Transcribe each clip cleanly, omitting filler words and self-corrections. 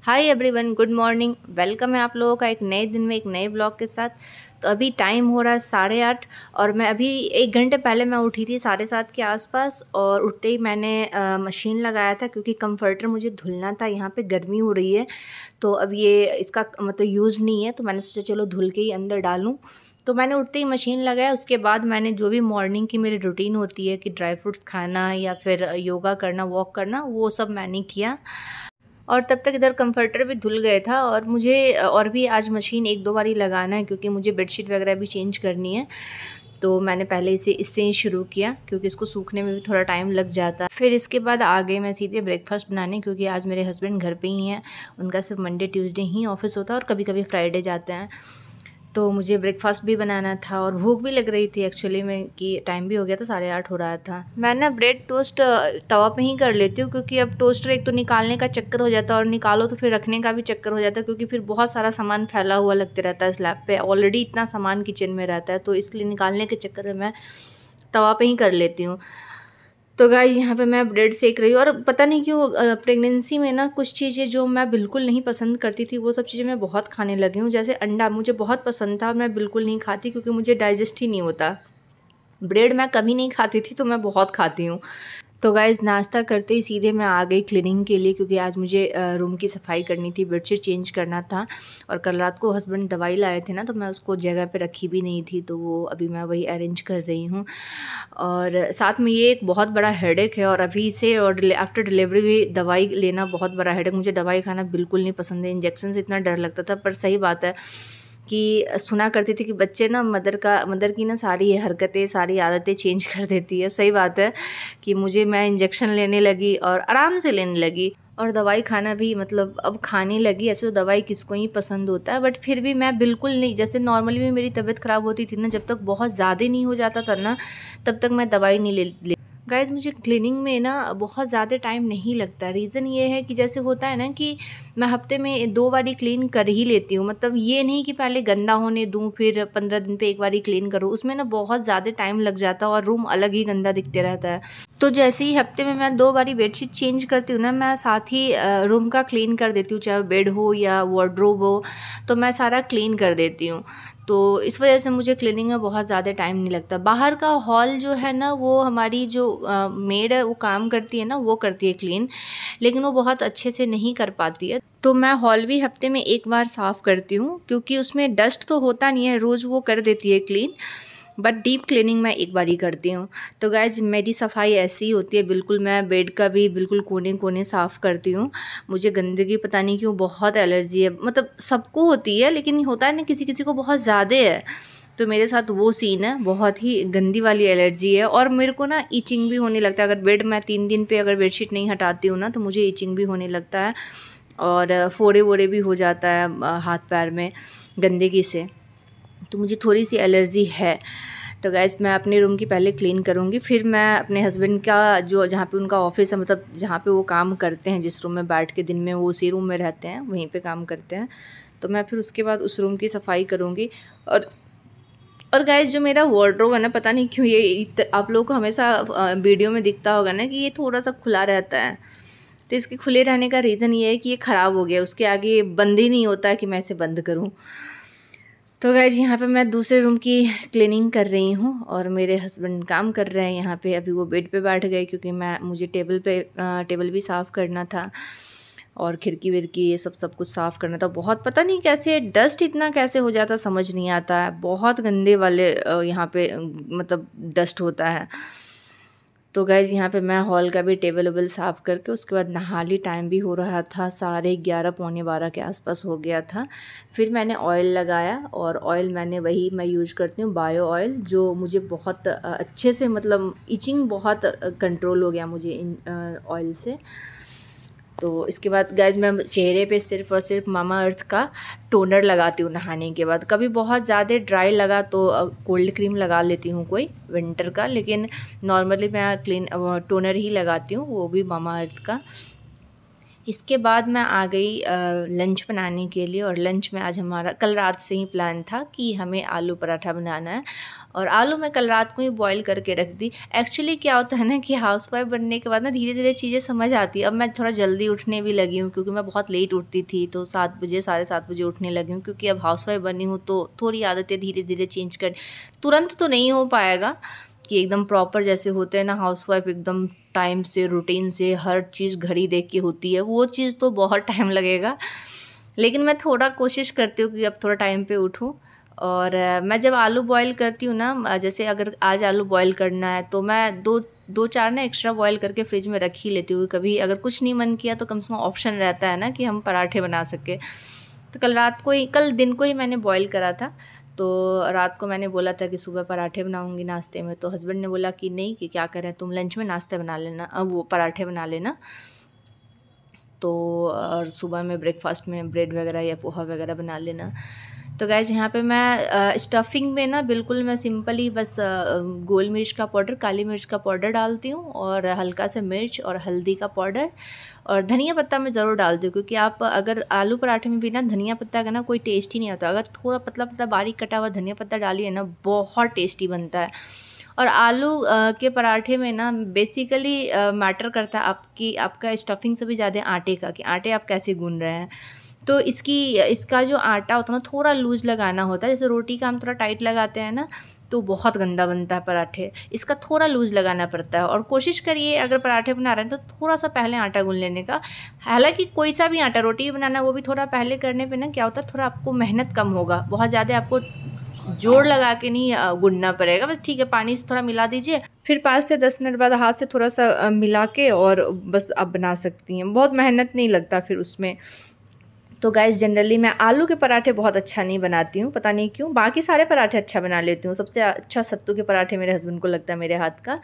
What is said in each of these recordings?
Hi everyone, good morning. Welcome है आप लोगों का एक नए दिन में एक नए ब्लॉग के साथ। तो अभी टाइम हो रहा है 8:30 और मैं अभी 1 घंटे पहले मैं उठी थी 7:30 के आसपास। और उठते ही मैंने मशीन लगाया था क्योंकि कंफर्टर मुझे धुलना था। यहाँ पे गर्मी हो रही है तो अब ये इसका मतलब यूज़ नहीं है, तो मैंने सोचा चलो धुल के ही अंदर डालूँ। तो मैंने उठते ही मशीन लगाया। उसके बाद मैंने जो भी मॉर्निंग की मेरी रूटीन होती है कि ड्राई फ्रूट्स खाना या फिर योगा करना, वॉक करना, वो सब मैंने किया। और तब तक इधर कंफर्टर भी धुल गया था और मुझे और भी आज मशीन 1-2 बारी लगाना है क्योंकि मुझे बेडशीट वगैरह भी चेंज करनी है। तो मैंने पहले इससे ही शुरू किया क्योंकि इसको सूखने में भी थोड़ा टाइम लग जाता है। फिर इसके बाद आ गई मैं सीधे ब्रेकफास्ट बनाने क्योंकि आज मेरे हस्बैंड घर पे ही हैं। उनका सिर्फ मंडे ट्यूसडे ही ऑफिस होता है और कभी कभी फ्राइडे जाते हैं। तो मुझे ब्रेकफास्ट भी बनाना था और भूख भी लग रही थी एक्चुअली में कि टाइम भी हो गया था, 8:30 हो रहा था। मैं ना ब्रेड टोस्ट तवा पे ही कर लेती हूँ क्योंकि अब टोस्टर एक तो निकालने का चक्कर हो जाता है और निकालो तो फिर रखने का भी चक्कर हो जाता है क्योंकि फिर बहुत सारा सामान फैला हुआ लगते रहता है स्लैब पे। ऑलरेडी इतना सामान किचन में रहता है तो इसलिए निकालने के चक्कर में मैं तवा पे ही कर लेती हूँ। तो गाइस यहाँ पे मैं ब्रेड सेक रही हूँ और पता नहीं क्यों प्रेगनेंसी में ना कुछ चीज़ें जो मैं बिल्कुल नहीं पसंद करती थी वो सब चीज़ें मैं बहुत खाने लगी हूँ। जैसे अंडा मुझे बहुत पसंद था और मैं बिल्कुल नहीं खाती क्योंकि मुझे डाइजेस्ट ही नहीं होता। ब्रेड मैं कभी नहीं खाती थी तो मैं बहुत खाती हूँ। तो गाइज़ नाश्ता करते ही सीधे मैं आ गई क्लीनिंग के लिए क्योंकि आज मुझे रूम की सफाई करनी थी, बेडशीट चेंज करना था। और कल रात को हस्बैंड दवाई लाए थे ना, तो मैं उसको जगह पे रखी भी नहीं थी, तो वो अभी मैं वही अरेंज कर रही हूँ। और साथ में ये एक बहुत बड़ा हेडेक है और अभी से और आफ्टर डिलीवरी भी दवाई लेना बहुत बड़ा हेडेक। मुझे दवाई खाना बिल्कुल नहीं पसंद है, इंजेक्शन से इतना डर लगता था। पर सही बात है कि सुना करती थी कि बच्चे ना मदर की ना सारी हरकतें, सारी आदतें चेंज कर देती है। सही बात है कि मैं इंजेक्शन लेने लगी और आराम से लेने लगी और दवाई खाना भी मतलब अब खाने लगी। ऐसे तो दवाई किसको ही पसंद होता है, बट फिर भी मैं बिल्कुल नहीं। जैसे नॉर्मली भी मेरी तबीयत ख़राब होती थी ना, जब तक बहुत ज़्यादा नहीं हो जाता था ना, तब तक मैं दवाई नहीं ले गाइज़ मुझे क्लीनिंग में ना बहुत ज़्यादा टाइम नहीं लगता। रीज़न ये है कि जैसे होता है ना कि मैं हफ्ते में 2 बारी क्लीन कर ही लेती हूँ। मतलब ये नहीं कि पहले गंदा होने दूँ फिर 15 दिन पे 1 बारी क्लीन करूँ, उसमें ना बहुत ज़्यादा टाइम लग जाता है और रूम अलग ही गंदा दिखते रहता है। तो जैसे ही हफ्ते में मैं 2 बारी बेडशीट चेंज करती हूँ ना, मैं साथ ही रूम का क्लीन कर देती हूँ, चाहे बेड हो या वार्डरोब हो, तो मैं सारा क्लीन कर देती हूँ। तो इस वजह से मुझे क्लीनिंग में बहुत ज़्यादा टाइम नहीं लगता। बाहर का हॉल जो है ना, वो हमारी जो मेड है वो काम करती है ना, वो करती है क्लीन, लेकिन वो बहुत अच्छे से नहीं कर पाती है। तो मैं हॉल भी हफ्ते में 1 बार साफ़ करती हूँ क्योंकि उसमें डस्ट तो होता नहीं है, रोज़ वो कर देती है क्लीन, बट डीप क्लीनिंग मैं 1 बार ही करती हूँ। तो गाइज मेरी सफाई ऐसी ही होती है बिल्कुल। मैं बेड का भी बिल्कुल कोने कोने साफ़ करती हूँ। मुझे गंदगी पता नहीं क्यों बहुत एलर्जी है। मतलब सबको होती है, लेकिन होता है ना किसी किसी को बहुत ज़्यादा है। तो मेरे साथ वो सीन है, बहुत ही गंदी वाली एलर्जी है। और मेरे को ना ईचिंग भी होने लगता है। अगर बेड मैं 3 दिन पे अगर बेडशीट नहीं हटाती हूँ ना, तो मुझे ईचिंग भी होने लगता है और फोड़े वोड़े भी हो जाता है हाथ पैर में गंदगी से। तो मुझे थोड़ी सी एलर्जी है। तो गैस मैं अपने रूम की पहले क्लीन करूँगी, फिर मैं अपने हस्बैंड का जो जहाँ पे उनका ऑफिस है, मतलब जहाँ पे वो काम करते हैं, जिस रूम में बैठ के दिन में वो उसी रूम में रहते हैं, वहीं पे काम करते हैं, तो मैं फिर उसके बाद उस रूम की सफाई करूँगी। और गाइस जो मेरा वार्डरोब है ना, पता नहीं क्यों ये आप लोगों को हमेशा वीडियो में दिखता होगा ना कि ये थोड़ा सा खुला रहता है। तो इसके खुले रहने का रीज़न ये है कि ये ख़राब हो गया, उसके आगे बंद ही नहीं होता है कि मैं इसे बंद करूँ। तो गाइज यहाँ पे मैं दूसरे रूम की क्लीनिंग कर रही हूँ और मेरे हस्बैंड काम कर रहे हैं यहाँ पे। अभी वो बेड पे बैठ गए क्योंकि मुझे टेबल भी साफ़ करना था और खिड़की विड़की ये सब कुछ साफ़ करना था। बहुत पता नहीं कैसे डस्ट इतना कैसे हो जाता, समझ नहीं आता है। बहुत गंदे वाले यहाँ पे मतलब डस्ट होता है। तो गाइज़ यहाँ पे मैं हॉल का भी टेबल वेबल साफ़ करके उसके बाद नहा ली। टाइम भी हो रहा था 11:30 पौने 12 के आसपास हो गया था। फिर मैंने ऑयल लगाया और ऑयल मैं यूज़ करती हूँ बायो ऑयल, जो मुझे बहुत अच्छे से मतलब इचिंग बहुत कंट्रोल हो गया मुझे इन ऑयल से। तो इसके बाद गाइज मैं चेहरे पे सिर्फ़ और सिर्फ मामा अर्थ का टोनर लगाती हूँ नहाने के बाद। कभी बहुत ज़्यादा ड्राई लगा तो कोल्ड क्रीम लगा लेती हूँ कोई विंटर का, लेकिन नॉर्मली मैं टोनर ही लगाती हूँ, वो भी मामा अर्थ का। इसके बाद मैं आ गई लंच बनाने के लिए। और लंच में आज हमारा कल रात से ही प्लान था कि हमें आलू पराठा बनाना है, और आलू मैं कल रात को ही बॉईल करके रख दी। एक्चुअली क्या होता है ना कि हाउसवाइफ बनने के बाद ना धीरे धीरे चीज़ें समझ आती है। अब मैं थोड़ा जल्दी उठने भी लगी हूँ, क्योंकि मैं बहुत लेट उठती थी, तो 7 बजे 7:30 बजे उठने लगी हूँ, क्योंकि अब हाउसवाइफ बनी हूँ तो थोड़ी आदतें धीरे धीरे चेंज कर, तुरंत तो नहीं हो पाएगा कि एकदम प्रॉपर जैसे होते हैं ना हाउसवाइफ, एकदम टाइम से रूटीन से हर चीज़ घड़ी देख के होती है, वो चीज़ तो बहुत टाइम लगेगा। लेकिन मैं थोड़ा कोशिश करती हूँ कि अब थोड़ा टाइम पे उठूँ। और मैं जब आलू बॉईल करती हूँ ना, जैसे अगर आज आलू बॉईल करना है तो मैं दो चार ना एक्स्ट्रा बॉईल करके फ्रिज में रख ही लेती हूँ। कभी अगर कुछ नहीं मन किया तो कम से कम ऑप्शन रहता है ना कि हम पराठे बना सके। तो कल दिन को ही मैंने बॉईल करा था। तो रात को मैंने बोला था कि सुबह पराठे बनाऊंगी नाश्ते में, तो हस्बैंड ने बोला कि नहीं, कि क्या करें, तुम लंच में नाश्ते बना लेना, अब वो पराठे बना लेना। तो और सुबह में ब्रेकफास्ट में ब्रेड वगैरह या पोहा वगैरह बना लेना। तो गाइज यहाँ पे मैं स्टफिंग में ना बिल्कुल मैं सिंपल ही बस गोल मिर्च का पाउडर, काली मिर्च का पाउडर डालती हूँ, और हल्का सा मिर्च और हल्दी का पाउडर, और धनिया पत्ता मैं ज़रूर डालती हूँ, क्योंकि आप अगर आलू पराठे में भी ना धनिया पत्ता का ना कोई टेस्ट ही नहीं आता। अगर थोड़ा पतला पतला बारीक कटा हुआ धनिया पत्ता डालिए ना, बहुत टेस्टी बनता है। और आलू के पराठे में ना बेसिकली मैटर करता है आपका स्टफिंग से भी ज़्यादा आटे का, कि आटे आप कैसे गूंद रहे हैं। तो इसका जो आटा होता है ना थोड़ा लूज़ लगाना होता है। जैसे रोटी का हम थोड़ा टाइट लगाते हैं ना, तो बहुत गंदा बनता है पराठे। इसका थोड़ा लूज़ लगाना पड़ता है। और कोशिश करिए अगर पराठे बना रहे हैं तो थोड़ा सा पहले आटा गूंद लेने का। हालांकि कोई सा भी आटा, रोटी बनाना वो भी थोड़ा पहले करने पे ना क्या होता है, थोड़ा आपको मेहनत कम होगा, बहुत ज़्यादा आपको जोर लगा के नहीं गूंदना पड़ेगा। बस ठीक है, पानी से थोड़ा मिला दीजिए, फिर 5 से 10 मिनट बाद हाथ से थोड़ा सा मिला के और बस आप बना सकती हैं। बहुत मेहनत नहीं लगता फिर उसमें। तो गाइस जनरली मैं आलू के पराठे बहुत अच्छा नहीं बनाती हूँ, पता नहीं क्यों। बाकी सारे पराठे अच्छा बना लेती हूँ। सबसे अच्छा सत्तू के पराठे मेरे हस्बैंड को लगता है मेरे हाथ का।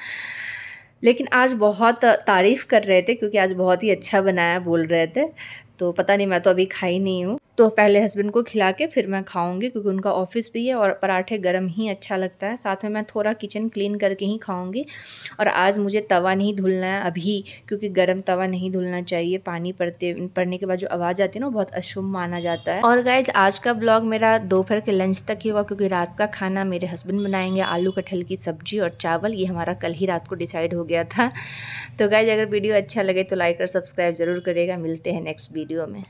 लेकिन आज बहुत तारीफ़ कर रहे थे, क्योंकि आज बहुत ही अच्छा बनाया बोल रहे थे। तो पता नहीं, मैं तो अभी खाई नहीं हूँ, तो पहले हस्बैंड को खिला के फिर मैं खाऊंगी, क्योंकि उनका ऑफिस भी है और पराठे गरम ही अच्छा लगता है। साथ में मैं थोड़ा किचन क्लीन करके ही खाऊंगी। और आज मुझे तवा नहीं धुलना है अभी, क्योंकि गरम तवा नहीं धुलना चाहिए। पानी पड़ने के बाद जो आवाज़ आती है ना, बहुत अशुभ माना जाता है। और गाइज आज का ब्लॉग मेरा दोपहर के लंच तक ही होगा, क्योंकि रात का खाना मेरे हस्बैंड बनाएंगे, आलू कटहल की सब्जी और चावल। ये हमारा कल ही रात को डिसाइड हो गया था। तो गाइज अगर वीडियो अच्छा लगे तो लाइक और सब्सक्राइब ज़रूर करिएगा। मिलते हैं नेक्स्ट वीडियो में।